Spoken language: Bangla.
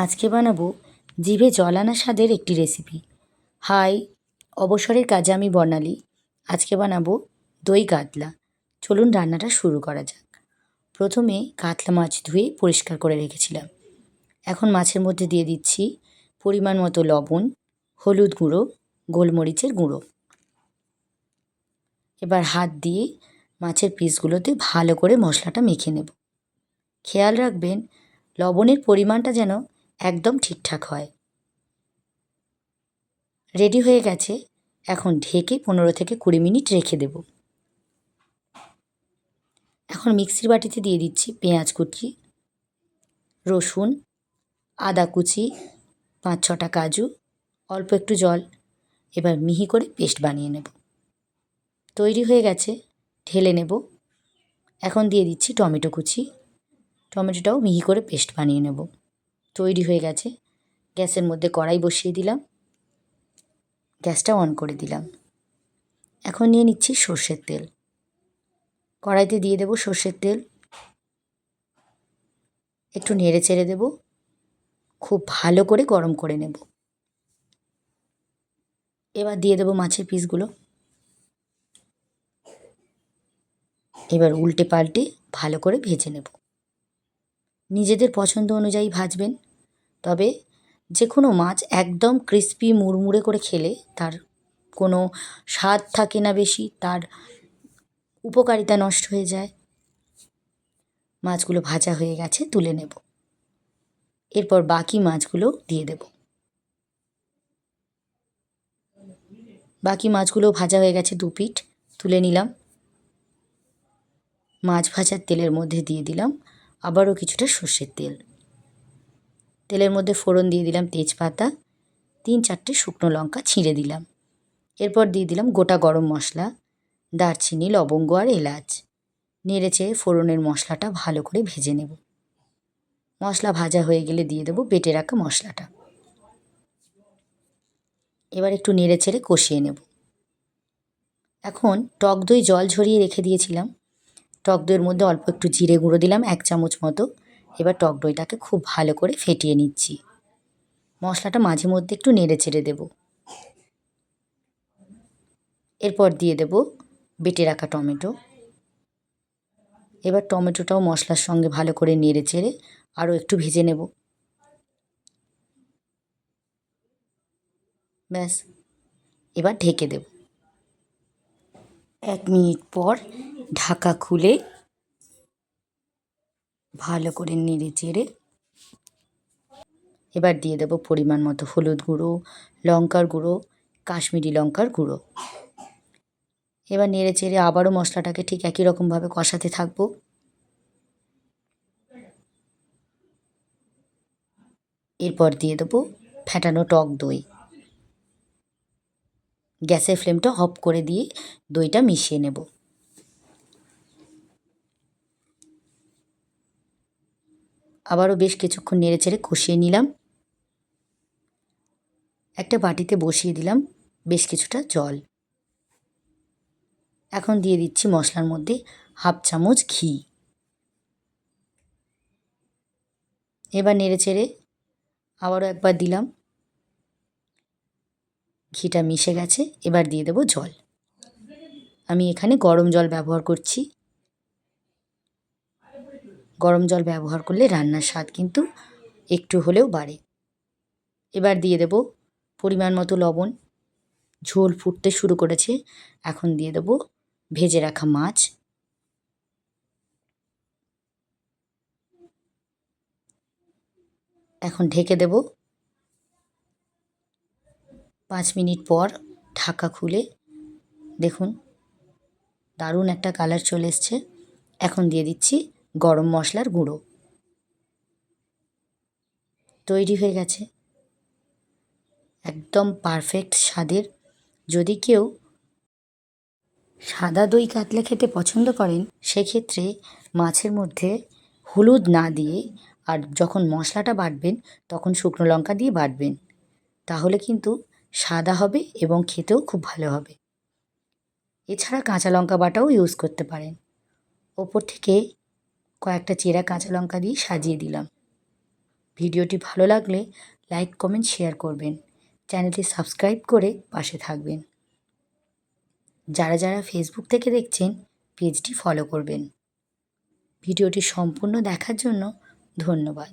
আজকে বানাবো জিভে জল আনা স্বাদের একটি রেসিপি। হাই, অবসরের কাজে আমি বর্ণালী। আজকে বানাবো দই কাতলা। চলুন রান্নাটা শুরু করা যাক। প্রথমে কাতলা মাছ ধুয়ে পরিষ্কার করে রেখেছিলাম। এখন মাছের মধ্যে দিয়ে দিচ্ছি পরিমাণ মতো লবণ, হলুদ গুঁড়ো, গোলমরিচের গুঁড়ো। এবার হাত দিয়ে মাছের পিসগুলোতে ভালো করে মশলাটা মেখে নেব। খেয়াল রাখবেন লবণের পরিমাণটা যেন একদম ঠিকঠাক হয়। রেডি হয়ে গেছে। এখন ঢেকে 15 থেকে 20 মিনিট রেখে দেব। এখন মিক্সির বাটিতে দিয়ে দিচ্ছি পেঁয়াজ কুচি, রসুন, আদা কুচি, 5-6টা কাজু, অল্প একটু জল। এবার মিহি করে পেস্ট বানিয়ে নেব। তৈরি হয়ে গেছে, ঢেলে নেব। এখন দিয়ে দিচ্ছি টমেটো কুচি। টমেটোটাও মিহি করে পেস্ট বানিয়ে নেব। তৈরি হয়ে গেছে। গ্যাসের মধ্যে কড়াই বসিয়ে দিলাম, গ্যাসটা অন করে দিলাম। এখন নিয়ে নিচ্ছি সর্ষের তেল। কড়াইতে দিয়ে দেব সর্ষের তেল, একটু নেড়ে চেড়ে দেব, খুব ভালো করে গরম করে নেব। এবার দিয়ে দেব মাছের পিসগুলো। এবার উল্টে পাল্টে ভালো করে ভেজে নেব। নিজেদের পছন্দ অনুযায়ী ভাজবেন। তবে যে কোনো মাছ একদম ক্রিস্পি মুড়মুড়ে করে খেলে তার কোনো স্বাদ থাকে না বেশি, তার উপকারিতা নষ্ট হয়ে যায়। মাছগুলো ভাজা হয়ে গেছে, তুলে নেব। এরপর বাকি মাছগুলো দিয়ে দেব। বাকি মাছগুলো ভাজা হয়ে গেছে, 2 পিঠ তুলে নিলাম। মাছ ভাজার তেলের মধ্যে দিয়ে দিলাম আবারও কিছুটা সর্ষের তেল। তেলের মধ্যে ফোড়ন দিয়ে দিলাম তেজপাতা, 3-4টে শুকনো লঙ্কা ছিঁড়ে দিলাম। এরপর দিয়ে দিলাম গোটা গরম মশলা, দারচিনি, লবঙ্গ আর এলাচ। নেড়ে চেড়ে ফোড়নের মশলাটা ভালো করে ভেজে নেব। মশলা ভাজা হয়ে গেলে দিয়ে দেবো বেটে রাখা মশলাটা। এবার একটু নেড়ে চেড়ে কষিয়ে নেব। এখন টক দই জল ঝরিয়ে রেখে দিয়েছিলাম। টক দইয়ের মধ্যে অল্প একটু জিরে গুঁড়ো দিলাম 1 চামচ মতো। এবার টক দইটাকে খুব ভালো করে ফেটিয়ে নিচ্ছি। মশলাটা মাঝে মধ্যে একটু নেড়ে চেড়ে দেব। এরপর দিয়ে দেব বেটে রাখা টমেটো। এবার টমেটোটাও মশলার সঙ্গে ভালো করে নেড়ে চেড়ে আরও একটু ভেজে নেব। ব্যাস, এবার ঢেকে দেব। 1 মিনিট পর ঢাকা খুলে ভালো করে নেড়ে চেড়ে এবার দিয়ে দেব পরিমাণ মতো হলুদ গুঁড়ো, লঙ্কার গুঁড়ো, কাশ্মীরি লঙ্কার গুঁড়ো। এবার নেড়ে চেড়ে আবারও মশলাটাকে ঠিক একই রকমভাবে কষাতে থাকবো। এরপর দিয়ে দেবো ফ্যাটানো টক দই। গ্যাসের ফ্লেমটা অফ করে দিয়ে দইটা মিশিয়ে নেব। আবারও বেশ কিছুক্ষণ নেড়ে চেড়ে কষিয়ে নিলাম। একটা বাটিতে বসিয়ে দিলাম বেশ কিছুটা জল। এখন দিয়ে দিচ্ছি মশলার মধ্যে 1/2 চামচ ঘি। এবার নেড়ে চেড়ে আবারও একবার দিলাম। ঘিটা মিশে গেছে। এবার দিয়ে দেব জল। আমি এখানে গরম জল ব্যবহার করছি। গরম জল ব্যবহার করলে রান্নার স্বাদ কিন্তু একটু হলেও বাড়ে। এবার দিয়ে দেব পরিমাণ মতো লবণ। ঝোল ফুটতে শুরু করেছে। এখন দিয়ে দেব ভেজে রাখা মাছ। এখন ঢেকে দেব। 5 মিনিট পর ঢাকা খুলে দেখুন দারুণ একটা কালার চলে এসছে। এখন দিয়ে দিচ্ছি গরম মশলার গুঁড়ো। তৈরি হয়ে গেছে একদম পারফেক্ট স্বাদের। যদি কেউ সাদা দই কাতলা খেতে পছন্দ করেন সেক্ষেত্রে মাছের মধ্যে হলুদ না দিয়ে আর যখন মশলাটা বাটবেন তখন শুকনো লঙ্কা দিয়ে বাটবেন। তাহলে কিন্তু সাদা হবে এবং খেতেও খুব ভালো হবে। এছাড়া কাঁচা লঙ্কা বাটাও ইউজ করতে পারেন। ওপর থেকে কয়েকটা চেরা কাঁচা লঙ্কা দিয়ে সাজিয়ে দিলাম। ভিডিওটি ভালো লাগলে লাইক কমেন্ট শেয়ার করবেন। চ্যানেলটি সাবস্ক্রাইব করে পাশে থাকবেন। যারা যারা ফেসবুক থেকে দেখছেন পেজটি ফলো করবেন। ভিডিওটি সম্পূর্ণ দেখার জন্য ধন্যবাদ।